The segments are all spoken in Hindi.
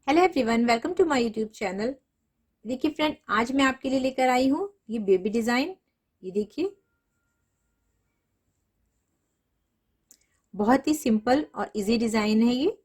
Hello everyone, welcome to my YouTube channel. देखिए फ्रेंड, आज मैं आपके लिए लेकर आई हूँ ये बेबी डिजाइन। ये देखिए, बहुत ही सिंपल और इजी डिजाइन है ये,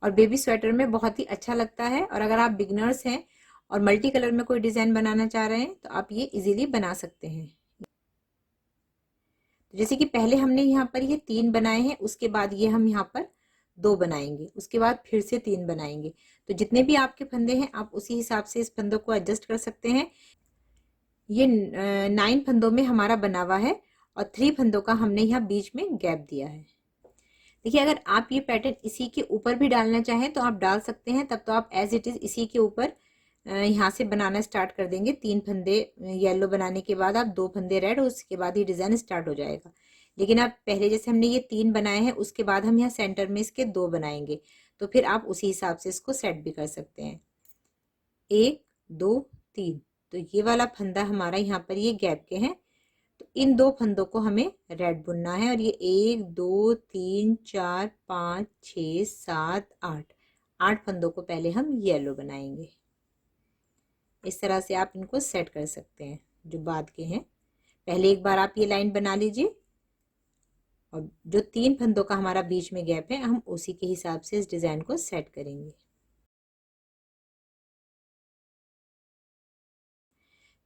और बेबी स्वेटर में बहुत ही अच्छा लगता है। और अगर आप बिगनर्स हैं और मल्टी कलर में कोई डिजाइन बनाना चाह रहे हैं तो आप ये इजीली बना सकते हैं। जैसे कि पहले हमने यहाँ पर ये 3 बनाए हैं, उसके बाद ये हम यहाँ पर 2 बनाएंगे, उसके बाद फिर से 3 बनाएंगे। तो जितने भी आपके फंदे हैं आप उसी हिसाब से इस फंदों को एडजस्ट कर सकते हैं। ये 9 फंदों में हमारा बना हुआ है और 3 फंदों का हमने यहाँ बीच में गैप दिया है। देखिए, अगर आप ये पैटर्न इसी के ऊपर भी डालना चाहें तो आप डाल सकते हैं। तब तो आप एज इट इज इसी के ऊपर यहाँ से बनाना स्टार्ट कर देंगे। 3 फंदे येलो बनाने के बाद आप 2 फंदे रेड, और उसके बाद ये डिजाइन स्टार्ट हो जाएगा। लेकिन आप पहले जैसे हमने ये 3 बनाए हैं, उसके बाद हम यहाँ सेंटर में इसके 2 बनाएंगे, तो फिर आप उसी हिसाब से इसको सेट भी कर सकते हैं। 1 2 3, तो ये वाला फंदा हमारा यहाँ पर ये गैप के हैं, तो इन 2 फंदों को हमें रेड बुनना है। और ये 1 2 3 4 5 6 7 8, 8 फंदों को पहले हम येलो बनाएंगे। इस तरह से आप इनको सेट कर सकते हैं जो बाद के हैं। पहले एक बार आप ये लाइन बना लीजिए, और जो 3 फंदों का हमारा बीच में गैप है हम उसी के हिसाब से इस डिजाइन को सेट करेंगे।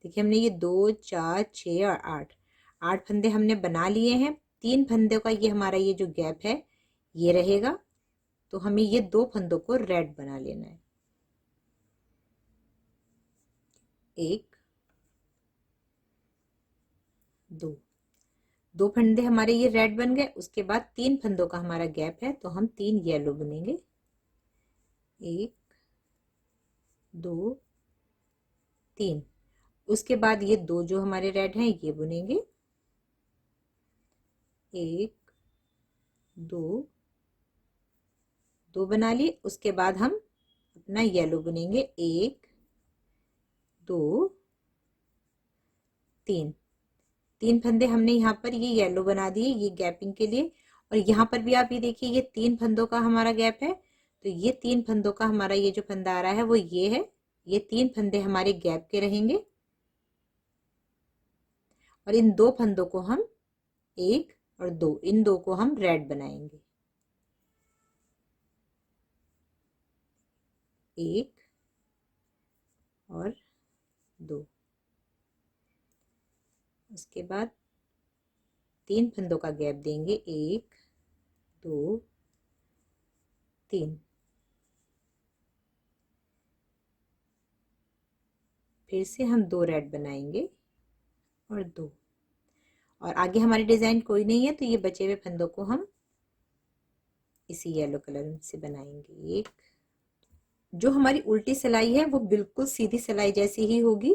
देखिए, हमने ये 2 4 6 और 8, 8 फंदे हमने बना लिए हैं। 3 फंदों का ये हमारा ये जो गैप है ये रहेगा, तो हमें ये 2 फंदों को रेड बना लेना है। 1 2, 2 फंदे हमारे ये रेड बन गए। उसके बाद 3 फंदों का हमारा गैप है, तो हम 3 येलो बुनेंगे। 1 2 3, उसके बाद ये 2 जो हमारे रेड हैं ये बुनेंगे। 1 2, 2 बना लिए। उसके बाद हम अपना येलो बुनेंगे। 1 2 3, 3 फंदे हमने यहाँ पर ये येलो बना दिए ये गैपिंग के लिए। और यहाँ पर भी आप ये देखिए, ये 3 फंदों का हमारा गैप है, तो ये 3 फंदों का हमारा ये जो फंदा आ रहा है वो ये है। ये 3 फंदे हमारे गैप के रहेंगे, और इन 2 फंदों को हम 1 और 2, इन 2 को हम रेड बनाएंगे। 1 और 2, उसके बाद 3 फंदों का गैप देंगे। 1 2 3, फिर से हम 2 रेड बनाएंगे और 2, और आगे हमारी डिजाइन कोई नहीं है, तो ये बचे हुए फंदों को हम इसी येलो कलर से बनाएंगे। एक जो हमारी उल्टी सिलाई है वो बिल्कुल सीधी सिलाई जैसी ही होगी,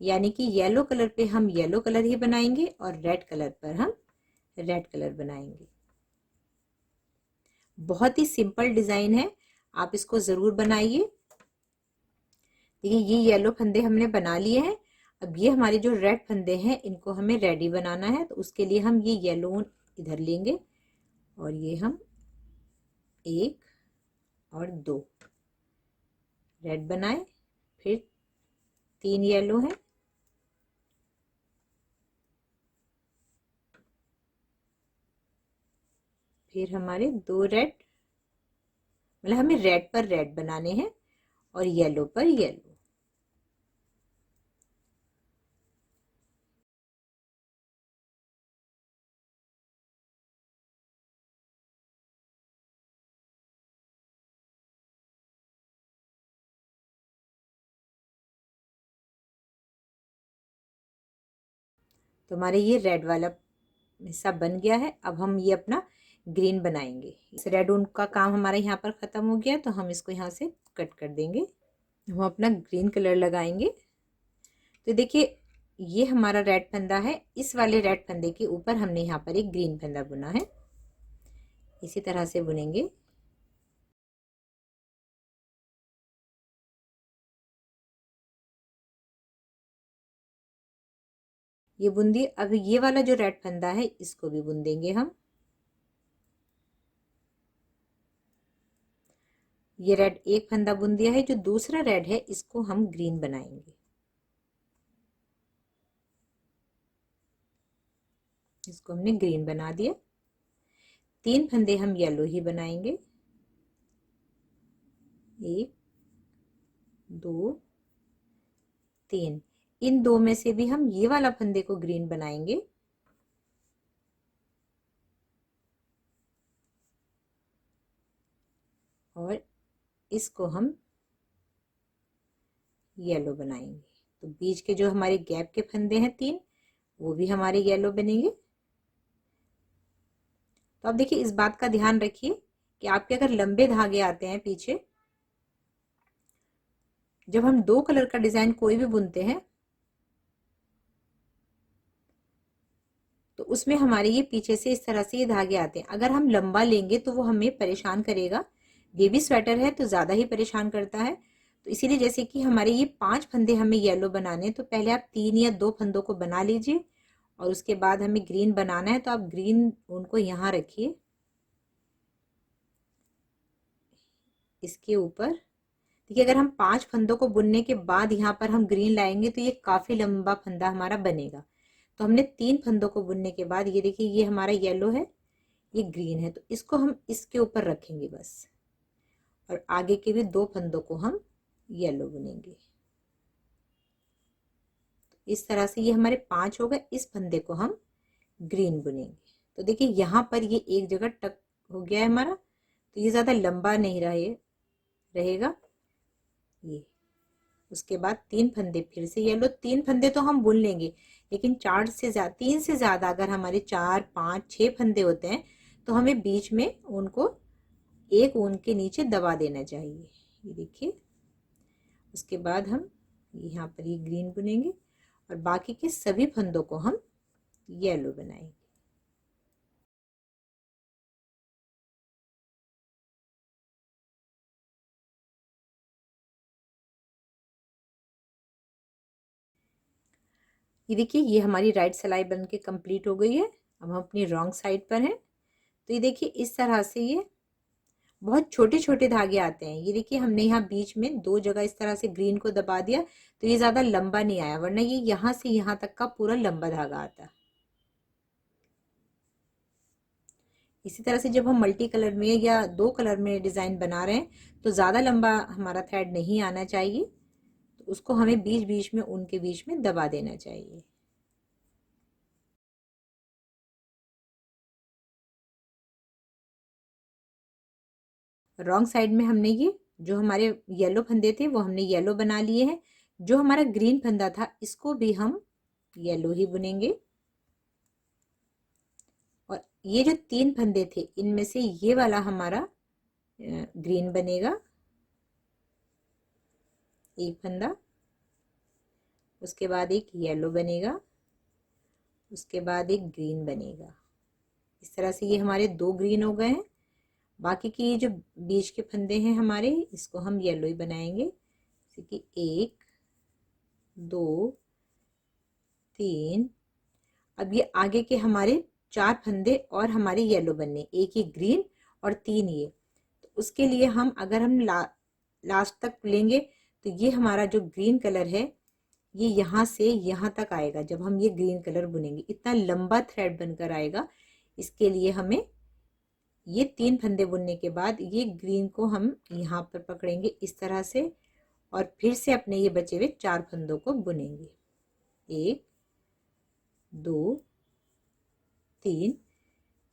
यानी कि येलो कलर पे हम येलो कलर ही बनाएंगे और रेड कलर पर हम रेड कलर बनाएंगे। बहुत ही सिंपल डिजाइन है, आप इसको जरूर बनाइए। देखिए, ये येलो फंदे हमने बना लिए हैं। अब ये हमारे जो रेड फंदे हैं इनको हमें रेडी बनाना है, तो उसके लिए हम ये येलो इधर लेंगे, और ये हम 1 और 2 रेड बनाए, फिर 3 येलो है, फिर हमारे 2 रेड, मतलब हमें रेड पर रेड बनाने हैं और येलो पर येलो। तो हमारे ये रेड वाला हिस्सा बन गया है। अब हम ये अपना ग्रीन बनाएंगे। इस रेड ऊन का काम हमारा यहाँ पर खत्म हो गया, तो हम इसको यहाँ से कट कर देंगे। हम अपना ग्रीन कलर लगाएंगे। तो देखिए, ये हमारा रेड फंदा है, इस वाले रेड फंदे के ऊपर हमने यहाँ पर एक ग्रीन फंदा बुना है। इसी तरह से बुनेंगे। ये बुन दिए। अब ये वाला जो रेड फंदा है इसको भी बुन देंगे हम। ये रेड एक फंदा बुन दिया है, जो दूसरा रेड है इसको हम ग्रीन बनाएंगे। इसको हमने ग्रीन बना दिया। 3 फंदे हम येलो ही बनाएंगे, 1 2 3। इन दो में से भी हम ये वाला फंदे को ग्रीन बनाएंगे। और इसको हम येलो बनाएंगे। तो बीच के जो हमारे गैप के फंदे हैं 3, वो भी हमारे येलो बनेंगे। तो आप देखिए, इस बात का ध्यान रखिए कि आपके अगर लंबे धागे आते हैं पीछे, जब हम 2 कलर का डिजाइन कोई भी बुनते हैं तो उसमें हमारे ये पीछे से इस तरह से ये धागे आते हैं। अगर हम लंबा लेंगे तो वो हमें परेशान करेगा। बेबी स्वेटर है तो ज्यादा ही परेशान करता है। तो इसीलिए जैसे कि हमारे ये 5 फंदे हमें येलो बनाने, तो पहले आप 3 या 2 फंदों को बना लीजिए और उसके बाद हमें ग्रीन बनाना है। तो आप ग्रीन उनको यहाँ रखिए, इसके ऊपर। देखिए, अगर हम 5 फंदों को बुनने के बाद यहाँ पर हम ग्रीन लाएंगे तो ये काफी लंबा फंदा हमारा बनेगा। तो हमने 3 फंदों को बुनने के बाद ये देखिए, ये हमारा येलो है, ये ग्रीन है, तो इसको हम इसके ऊपर रखेंगे बस। और आगे के भी 2 फंदों को हम येलो बुनेंगे। तो इस तरह से ये हमारे 5 हो गए। इस फंदे को हम ग्रीन बुनेंगे। तो देखिए, यहाँ पर ये एक जगह टक हो गया है हमारा, तो ये ज्यादा लंबा नहीं रहेगा ये। उसके बाद 3 फंदे फिर से येलो। 3 फंदे तो हम बुन लेंगे, लेकिन 3 से ज्यादा अगर हमारे 4 5 6 फंदे होते हैं तो हमें बीच में उनको एक ऊन के नीचे दबा देना चाहिए। ये देखिए, उसके बाद हम यहाँ पर ये ग्रीन बुनेंगे और बाकी के सभी फंदों को हम येलो बनाएंगे। ये देखिए, ये हमारी राइट सिलाई बन के कंप्लीट हो गई है। अब हम अपनी रॉन्ग साइड पर हैं। तो ये देखिए, इस तरह से ये बहुत छोटे छोटे धागे आते हैं। ये देखिए, हमने यहाँ बीच में 2 जगह इस तरह से ग्रीन को दबा दिया, तो ये ज्यादा लंबा नहीं आया, वरना ये यहाँ से यहाँ तक का पूरा लंबा धागा आता। इसी तरह से जब हम मल्टी कलर में या 2 कलर में डिजाइन बना रहे हैं तो ज्यादा लंबा हमारा थ्रेड नहीं आना चाहिए। तो उसको हमें बीच बीच में उनके बीच में दबा देना चाहिए। रॉन्ग साइड में हमने ये जो हमारे येलो फंदे थे वो हमने येलो बना लिए हैं। जो हमारा ग्रीन फंदा था इसको भी हम येलो ही बुनेंगे। और ये जो 3 फंदे थे इनमें से ये वाला हमारा ग्रीन बनेगा, एक फंदा। उसके बाद एक येलो बनेगा, उसके बाद एक ग्रीन बनेगा। इस तरह से ये हमारे 2 ग्रीन हो गए हैं। बाकी की ये जो बीच के फंदे हैं हमारे, इसको हम येलो ही बनाएंगे। जैसे कि 1 2 3। अब ये आगे के हमारे 4 फंदे और हमारे येलो बनने, एक ये ग्रीन और 3 ये। तो उसके लिए हम अगर हम लास्ट तक लेंगे तो ये हमारा जो ग्रीन कलर है ये यहाँ से यहाँ तक आएगा। जब हम ये ग्रीन कलर बुनेंगे इतना लंबा थ्रेड बनकर आएगा। इसके लिए हमें ये 3 फंदे बुनने के बाद ये ग्रीन को हम यहाँ पर पकड़ेंगे इस तरह से और फिर से अपने ये बचे हुए 4 फंदों को बुनेंगे। 1 2 3।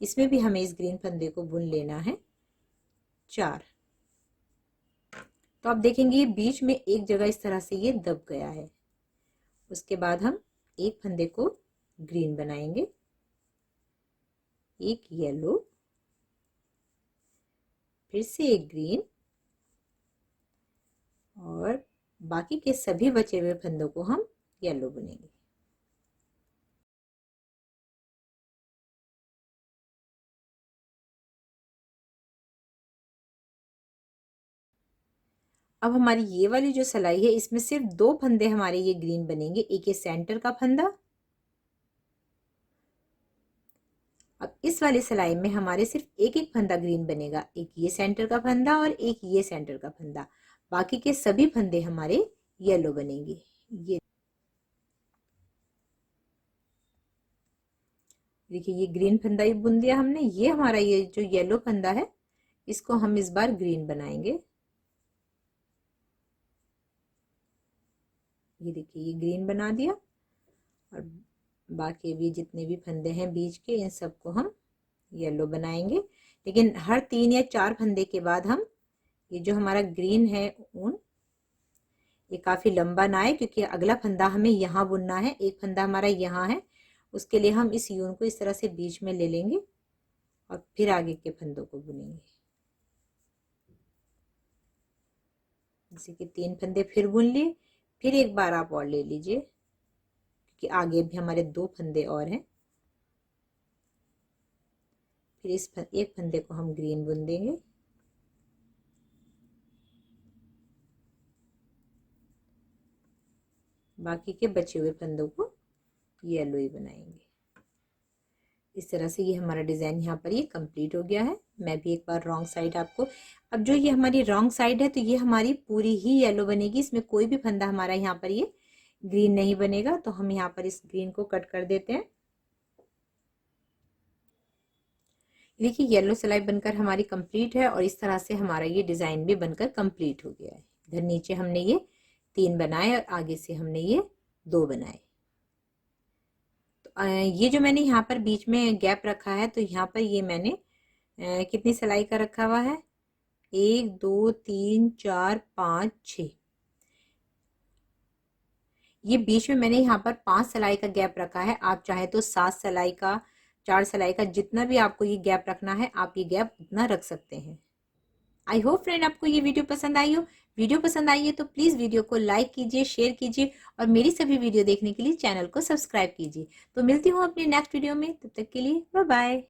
इसमें भी हमें इस ग्रीन फंदे को बुन लेना है 4। तो आप देखेंगे ये बीच में एक जगह इस तरह से ये दब गया है। उसके बाद हम एक फंदे को ग्रीन बनाएंगे, एक येलो, फिर से एक ग्रीन और बाकी के सभी बचे हुए फंदों को हम येलो बुनेंगे। अब हमारी ये वाली जो सिलाई है इसमें सिर्फ 2 फंदे हमारे ये ग्रीन बनेंगे। एक ये सेंटर का फंदा अब इस वाली सिलाई में हमारे सिर्फ एक एक फंदा ग्रीन बनेगा, एक ये सेंटर का फंदा और एक ये सेंटर का फंदा, बाकी के सभी फंदे हमारे येलो बनेंगे। ये देखिए ये ग्रीन फंदा ही बुन दिया हमने। ये हमारा ये जो येलो फंदा है इसको हम इस बार ग्रीन बनाएंगे। ये देखिए ये ग्रीन बना दिया और बाकी भी जितने भी फंदे हैं बीच के इन सबको हम येलो बनाएंगे। लेकिन हर 3 या 4 फंदे के बाद हम ये जो हमारा ग्रीन है ऊन ये काफी लंबा ना है, क्योंकि अगला फंदा हमें यहाँ बुनना है। एक फंदा हमारा यहाँ है, उसके लिए हम इस यून को इस तरह से बीच में ले लेंगे और फिर आगे के फंदों को बुनेंगे। जैसे कि 3 फंदे फिर बुन लिए, फिर एक बार आप और ले लीजिए क्योंकि आगे भी हमारे 2 फंदे और हैं। फिर इस एक फंदे को हम ग्रीन बुन देंगे। बाकी के बचे हुए फंदों को येलो ही बनाएंगे। इस तरह से ये हमारा डिजाइन यहाँ पर ये कंप्लीट हो गया है। मैं भी एक बार रॉन्ग साइड आपको, अब जो ये हमारी रॉन्ग साइड है तो ये हमारी पूरी ही येलो बनेगी, इसमें कोई भी फंदा हमारा यहाँ पर ये ग्रीन नहीं बनेगा। तो हम यहाँ पर इस ग्रीन को कट कर देते हैं। देखिए येलो सिलाई बनकर हमारी कंप्लीट है और इस तरह से हमारा ये डिजाइन भी बनकर कंप्लीट हो गया है। इधर नीचे हमने ये 3 बनाए और आगे से हमने ये 2 बनाए। तो ये जो मैंने यहाँ पर बीच में गैप रखा है तो यहाँ पर ये मैंने कितनी सिलाई का रखा हुआ है, 1 2 3 4 5 6, ये बीच में मैंने यहाँ पर 5 सिलाई का गैप रखा है। आप चाहे तो 7 सिलाई का, 4 सिलाई का, जितना भी आपको ये गैप रखना है आप ये गैप उतना रख सकते हैं। आई होप फ्रेंड आपको ये वीडियो पसंद आई हो। वीडियो पसंद आई है तो प्लीज वीडियो को लाइक कीजिए, शेयर कीजिए और मेरी सभी वीडियो देखने के लिए चैनल को सब्सक्राइब कीजिए। तो मिलती हूँ अपने नेक्स्ट वीडियो में, तब तक के लिए बाय बाय।